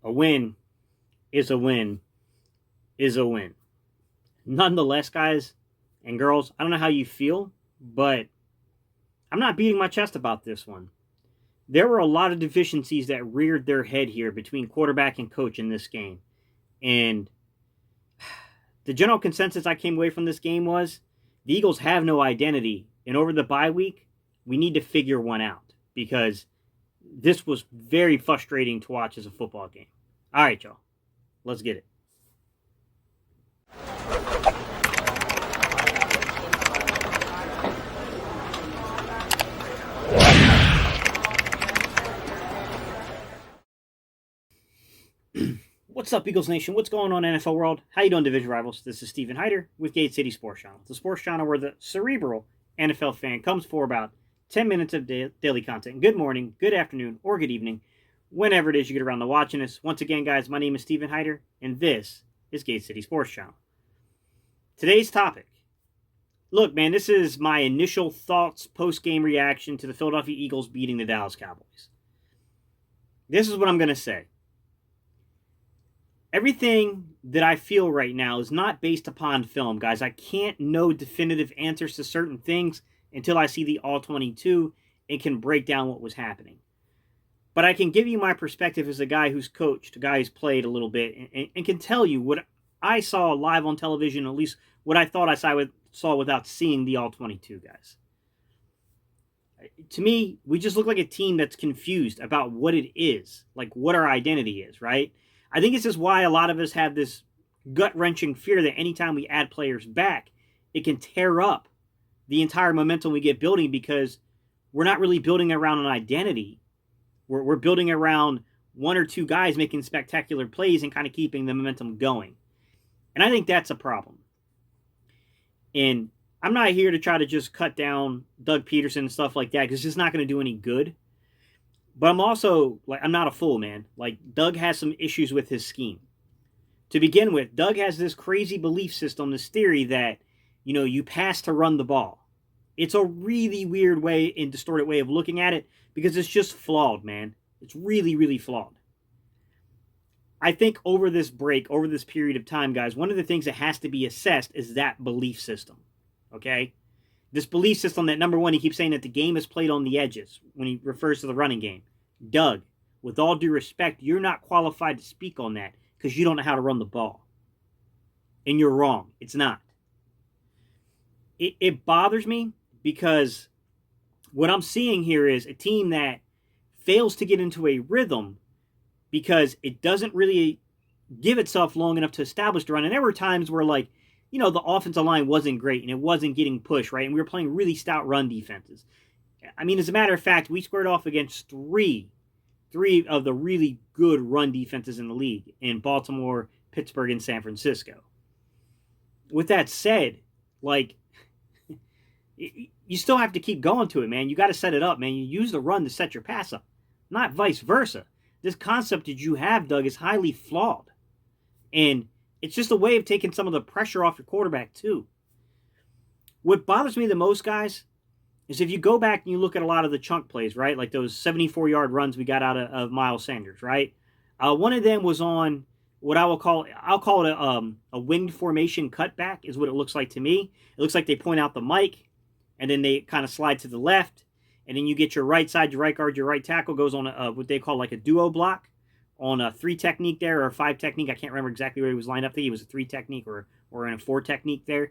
A win is a win is a win. Nonetheless, guys and girls, I don't know how you feel, but I'm not beating my chest about this one. There were a lot of deficiencies that reared their head here between quarterback and coach in this game. And the general consensus I came away from this game was the Eagles have no identity. And over the bye week, we need to figure one out because this was very frustrating to watch as a football game. All right, y'all. Let's get it. What's up, Eagles Nation? What's going on, NFL world? How you doing, division rivals? This is Steven Hyder with Gate City Sports Channel, the sports channel where the cerebral NFL fan comes for about 10 minutes of daily content. Good morning, good afternoon, or good evening, whenever it is you get around to watching us. Once again, guys, my name is Steven Hyder, and this is Gate City Sports Channel. Today's topic. Look, man, this is my initial thoughts, post-game reaction to the Philadelphia Eagles beating the Dallas Cowboys. This is what I'm going to say. Everything that I feel right now is not based upon film, guys. I can't know definitive answers to certain things until I see the All-22 and can break down what was happening. But I can give you my perspective as a guy who's coached, a guy who's played a little bit, and can tell you what I saw live on television, at least what I thought I saw without seeing the All-22, guys. To me, we just look like a team that's confused about what it is, like what our identity is, right? I think this is why a lot of us have this gut-wrenching fear that anytime we add players back, it can tear up the entire momentum we get building because we're not really building around an identity. We're building around one or two guys making spectacular plays and kind of keeping the momentum going. And I think that's a problem. And I'm not here to try to just cut down Doug Pederson and stuff like that because it's just not going to do any good. But I'm also, I'm not a fool, man. Doug has some issues with his scheme. To begin with, Doug has this crazy belief system, this theory that, you pass to run the ball. It's a really weird way and distorted way of looking at it because it's just flawed, man. It's really, really flawed. I think over this break, over this period of time, guys, one of the things that has to be assessed is that belief system, okay? This belief system that, number one, he keeps saying that the game is played on the edges when he refers to the running game. Doug, with all due respect, you're not qualified to speak on that because you don't know how to run the ball. And you're wrong. It's not. It bothers me because what I'm seeing here is a team that fails to get into a rhythm because it doesn't really give itself long enough to establish the run. And there were times where, the offensive line wasn't great and it wasn't getting pushed, right? And we were playing really stout run defenses. I mean, as a matter of fact, we squared off against three of the really good run defenses in the league in Baltimore, Pittsburgh, and San Francisco. With that said, you still have to keep going to it, man. You got to set it up, man. You use the run to set your pass up, not vice versa. This concept that you have, Doug, is highly flawed. And it's just a way of taking some of the pressure off your quarterback, too. What bothers me the most, guys, is if you go back and you look at a lot of the chunk plays, right? Like those 74-yard runs we got out of Miles Sanders, right? One of them was on what I'll call it a winged formation cutback is what it looks like to me. It looks like they point out the mic, and then they kind of slide to the left, and then you get your right side, your right guard, your right tackle goes on what they call like a duo block on a 3 technique there or a 5 technique. I can't remember exactly where he was lined up. I think he was a 3 technique or in a 4 technique there.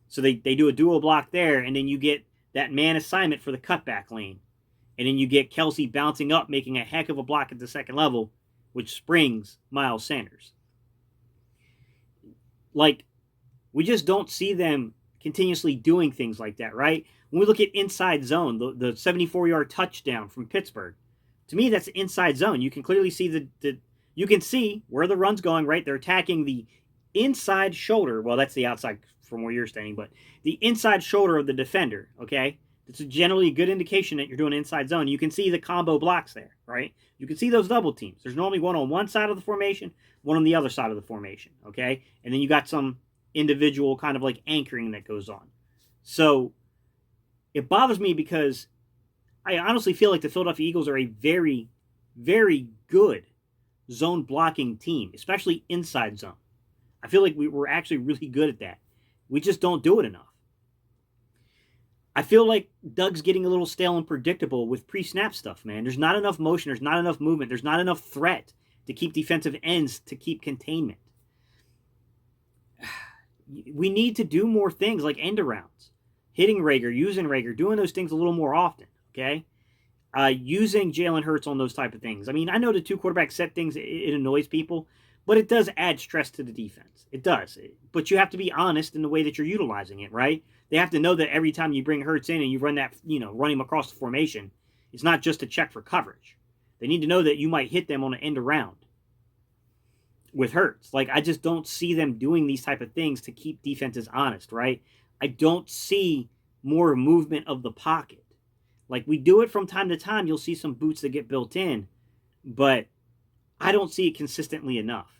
So they do a duo block there, and then you get that man assignment for the cutback lane. And then you get Kelsey bouncing up, making a heck of a block at the second level, which springs Miles Sanders. We just don't see them continuously doing things like that, right? When we look at inside zone, the 74-yard touchdown from Pittsburgh, to me, that's inside zone. You can clearly see you can see where the run's going, right? They're attacking the inside shoulder. Well, that's the outside from where you're standing, but the inside shoulder of the defender, okay? It's generally a good indication that you're doing inside zone. You can see the combo blocks there, right? You can see those double teams. There's normally one on one side of the formation, one on the other side of the formation, okay? And then you got some individual kind of anchoring that goes on. So it bothers me because I honestly feel like the Philadelphia Eagles are a very, very good zone blocking team, especially inside zone. I feel like we're actually really good at that. We just don't do it enough. I feel like Doug's getting a little stale and predictable with pre-snap stuff, man. There's not enough motion. There's not enough movement. There's not enough threat to keep defensive ends, to keep containment. We need to do more things like end arounds, hitting Rager, using Rager, doing those things a little more often, okay? Using Jalen Hurts on those type of things. I mean, I know the two quarterback set things, it annoys people, but it does add stress to the defense. It does. But you have to be honest in the way that you're utilizing it, right? They have to know that every time you bring Hurts in and you run that, run him across the formation, it's not just a check for coverage. They need to know that you might hit them on an end around with Hurts. Like, I just don't see them doing these type of things to keep defenses honest, right? I don't see more movement of the pocket. Like, we do it from time to time. You'll see some boots that get built in, but I don't see it consistently enough.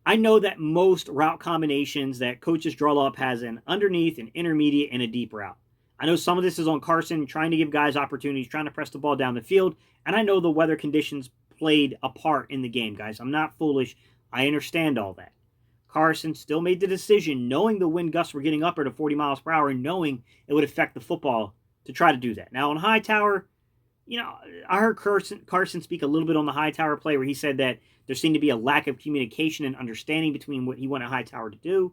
I know that most route combinations that coaches draw up has an underneath, an intermediate, and a deep route. I know some of this is on Carson, trying to give guys opportunities, trying to press the ball down the field, and I know the weather conditions played a part in the game, guys. I'm not foolish. I understand all that. Carson still made the decision, knowing the wind gusts were getting upper to 40 miles per hour and knowing it would affect the football, to try to do that. Now, on Hightower, I heard Carson speak a little bit on the Hightower play where he said that there seemed to be a lack of communication and understanding between what he wanted Hightower to do.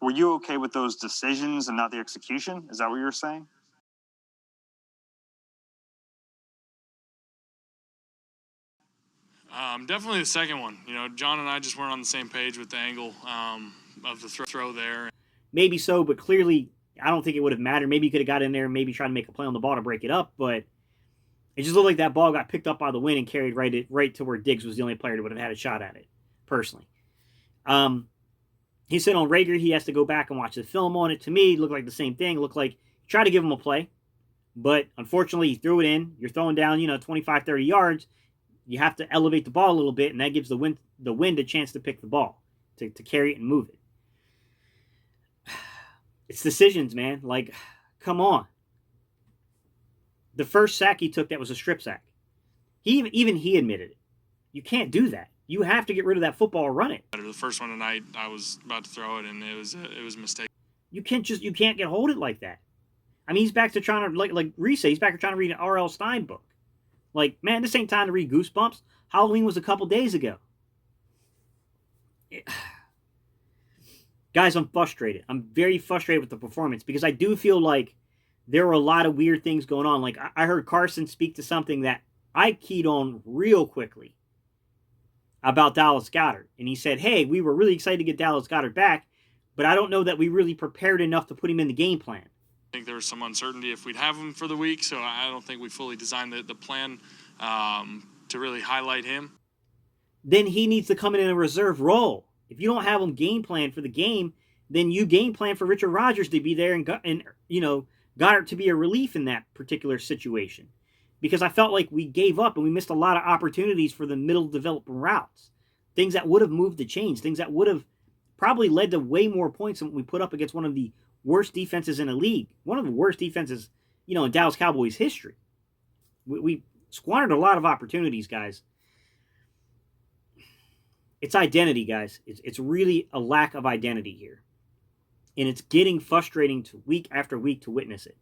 Were you okay with those decisions and not the execution? Is that what you were saying? Definitely the second one. John and I just weren't on the same page with the angle of the throw there. Maybe so, but clearly I don't think it would have mattered. Maybe he could have got in there and maybe tried to make a play on the ball to break it up, but it just looked like that ball got picked up by the wind and carried right to where Diggs was the only player that would have had a shot at it, personally. He said on Rager he has to go back and watch the film on it. To me, it looked like the same thing. It looked like he tried to give him a play, but unfortunately he threw it in. You're throwing down, 25, 30 yards. You have to elevate the ball a little bit, and that gives the wind a chance to pick the ball, to carry it and move it. It's decisions, man. Like, come on. The first sack he took, that was a strip sack. Even he admitted it. You can't do that. You have to get rid of that football or run it. The first one tonight, I was about to throw it, and it was a mistake. You can't get hold of it like that. I mean, he's back to trying to, like Reese said, he's back to trying to read an R.L. Stine book. Like, man, this ain't time to read Goosebumps. Halloween was a couple days ago. Guys, I'm frustrated. I'm very frustrated with the performance because I do feel like there were a lot of weird things going on. Like, I heard Carson speak to something that I keyed on real quickly about Dallas Goedert. And he said, hey, we were really excited to get Dallas Goedert back, but I don't know that we really prepared enough to put him in the game plan. I think there was some uncertainty if we'd have him for the week, so I don't think we fully designed the plan to really highlight him. Then he needs to come in a reserve role. If you don't have him game plan for the game, then you game plan for Richard Rodgers to be there and Goddard to be a relief in that particular situation. Because I felt like we gave up and we missed a lot of opportunities for the middle development routes. Things that would have moved the chains. Things that would have probably led to way more points than we put up against one of the worst defenses in the league. One of the worst defenses, in Dallas Cowboys history. We squandered a lot of opportunities, guys. It's identity, guys. It's really a lack of identity here. And it's getting frustrating to week after week to witness it.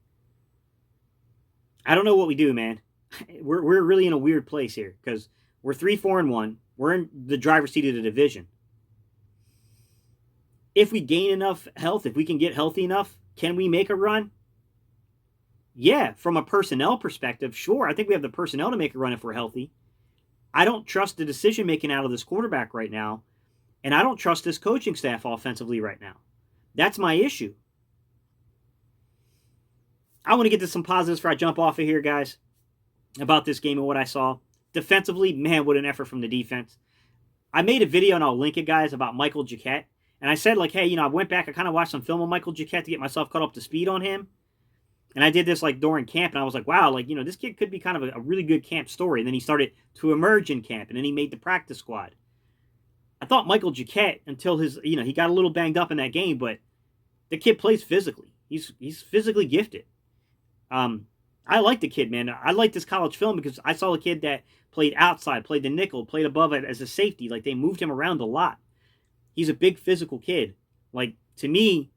I don't know what we do, man. We're really in a weird place here because we're 3-4-1. We're in the driver's seat of the division. If we gain enough health, if we can get healthy enough, can we make a run? Yeah, from a personnel perspective, sure. I think we have the personnel to make a run if we're healthy. I don't trust the decision-making out of this quarterback right now, and I don't trust this coaching staff offensively right now. That's my issue. I want to get to some positives before I jump off of here, guys, about this game and what I saw. Defensively, man, what an effort from the defense. I made a video, and I'll link it, guys, about Michael Jacquet. And I said, hey, I went back, I kind of watched some film on Michael Jacquet to get myself caught up to speed on him. And I did this, during camp, and I was like, wow, this kid could be kind of a really good camp story. And then he started to emerge in camp, and then he made the practice squad. I thought Michael Jacquet, until he got a little banged up in that game, but the kid plays physically. He's physically gifted. I like the kid, man. I like this college film because I saw a kid that played outside, played the nickel, played above it as a safety. Like, they moved him around a lot. He's a big physical kid. Like, to me,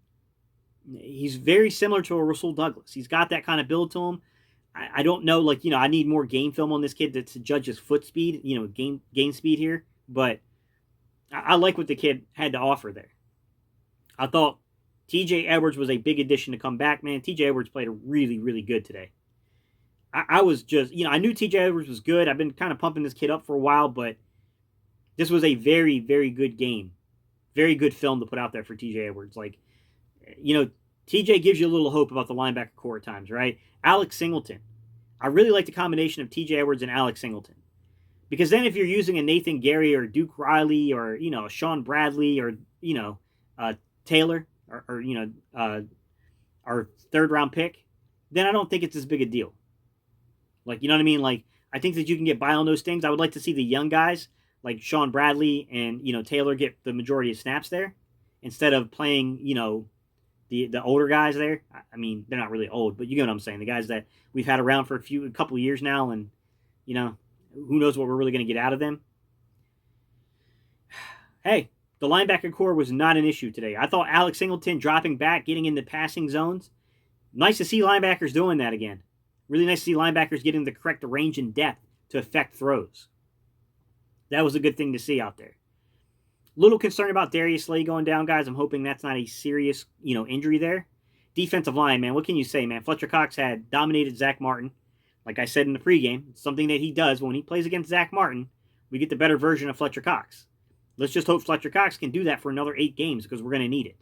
he's very similar to a Rasul Douglas. He's got that kind of build to him. I don't know, like, I need more game film on this kid to judge his foot speed, game speed here. But I like what the kid had to offer there. I thought TJ Edwards was a big addition to come back, man. TJ Edwards played really, really good today. I was just, I knew TJ Edwards was good. I've been kind of pumping this kid up for a while, but this was a very, very good game. Very good film to put out there for TJ Edwards. Like, TJ gives you a little hope about the linebacker core at times, right? Alex Singleton. I really like the combination of TJ Edwards and Alex Singleton. Because then if you're using a Nathan Gary or Duke Riley or, Sean Bradley or, Taylor or our third round pick, then I don't think it's as big a deal. Like, you know what I mean? Like, I think that you can get by on those things. I would like to see the young guys like Sean Bradley and, Taylor get the majority of snaps there instead of playing, the older guys there. I mean, they're not really old, but you get what I'm saying. The guys that we've had around for a couple of years now, and, who knows what we're really going to get out of them. Hey, the linebacker core was not an issue today. I thought Alex Singleton dropping back, getting into passing zones. Nice to see linebackers doing that again. Really nice to see linebackers getting the correct range and depth to affect throws. That was a good thing to see out there. Little concerned about Darius Slay going down, guys. I'm hoping that's not a serious, injury there. Defensive line, man. What can you say, man? Fletcher Cox had dominated Zach Martin. Like I said in the pregame, it's something that he does. When he plays against Zach Martin, we get the better version of Fletcher Cox. Let's just hope Fletcher Cox can do that for another 8 games because we're going to need it.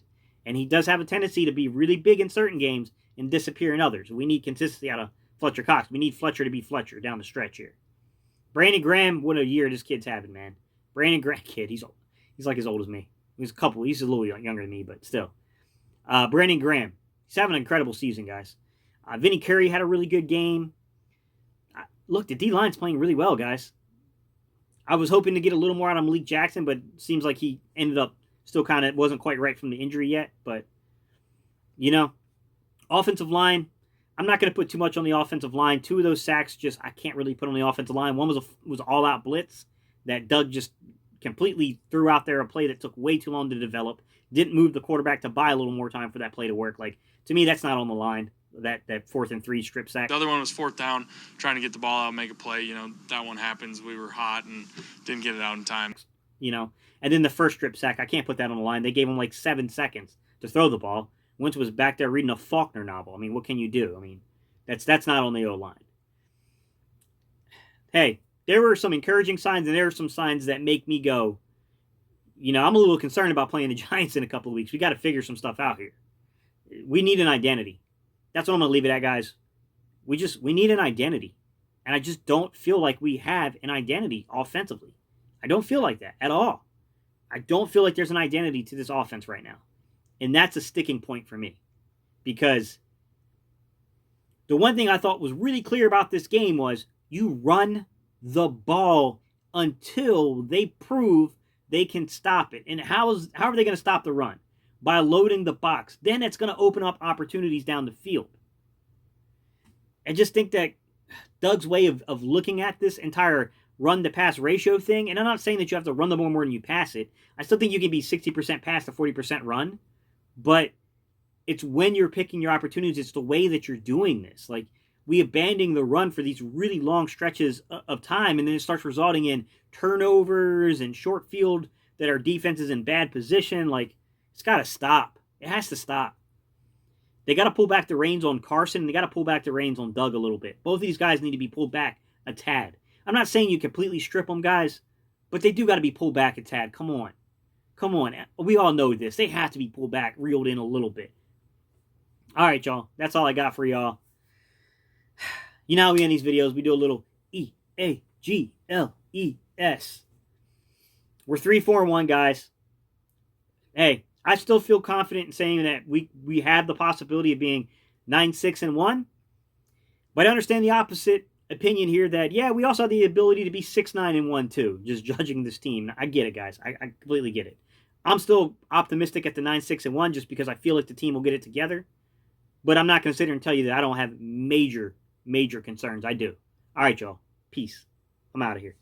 And he does have a tendency to be really big in certain games and disappear in others. We need consistency out of Fletcher Cox. We need Fletcher to be Fletcher down the stretch here. Brandon Graham, what a year this kid's having, man. Brandon Graham, kid, he's like as old as me. He's a little younger than me, but still. Brandon Graham, he's having an incredible season, guys. Vinny Curry had a really good game. Look, the D-line's playing really well, guys. I was hoping to get a little more out of Malik Jackson, but it seems like he ended up still kind of wasn't quite right from the injury yet. But, offensive line, I'm not going to put too much on the offensive line. 2 of those sacks I can't really put on the offensive line. One was all-out blitz that Doug just completely threw out there, a play that took way too long to develop. Didn't move the quarterback to buy a little more time for that play to work. Like, to me, that's not on the line, that 4th and 3 strip sack. The other one was 4th down, trying to get the ball out, make a play. That one happens. We were hot and didn't get it out in time. And then the first strip sack, I can't put that on the line. They gave him like 7 seconds to throw the ball. Wentz was back there reading a Faulkner novel. I mean, what can you do? I mean, that's not on the O-line. Hey, there were some encouraging signs, and there are some signs that make me go, I'm a little concerned about playing the Giants in a couple of weeks. We got to figure some stuff out here. We need an identity. That's what I'm going to leave it at, guys. We need an identity. And I just don't feel like we have an identity offensively. I don't feel like that at all. I don't feel like there's an identity to this offense right now. And that's a sticking point for me. Because the one thing I thought was really clear about this game was you run the ball until they prove they can stop it. And how are they going to stop the run? By loading the box. Then it's going to open up opportunities down the field. I just think that Doug's way of looking at this entire run-to-pass ratio thing, and I'm not saying that you have to run the ball more than you pass it. I still think you can be 60% pass to 40% run, but it's when you're picking your opportunities. It's the way that you're doing this. Like, we abandon the run for these really long stretches of time, and then it starts resulting in turnovers and short field that our defense is in bad position. Like, it's got to stop. It has to stop. They got to pull back the reins on Carson, and they got to pull back the reins on Doug a little bit. Both of these guys need to be pulled back a tad. I'm not saying you completely strip them, guys, but they do got to be pulled back a tad. Come on. Come on. We all know this. They have to be pulled back, reeled in a little bit. All right, y'all. That's all I got for y'all. You know how we end these videos, we do a little E-A-G-L-E-S. We're 3-4-1, guys. Hey, I still feel confident in saying that we have the possibility of being 9-6-1. But I understand the opposite opinion here that, yeah, we also have the ability to be 6-9-1 too, just judging this team. I get it, guys. I completely get it. I'm still optimistic at the 9-6-1 just because I feel like the team will get it together. But I'm not going to sit here and tell you that I don't have major major concerns. I do. All right, y'all. Peace. I'm out of here.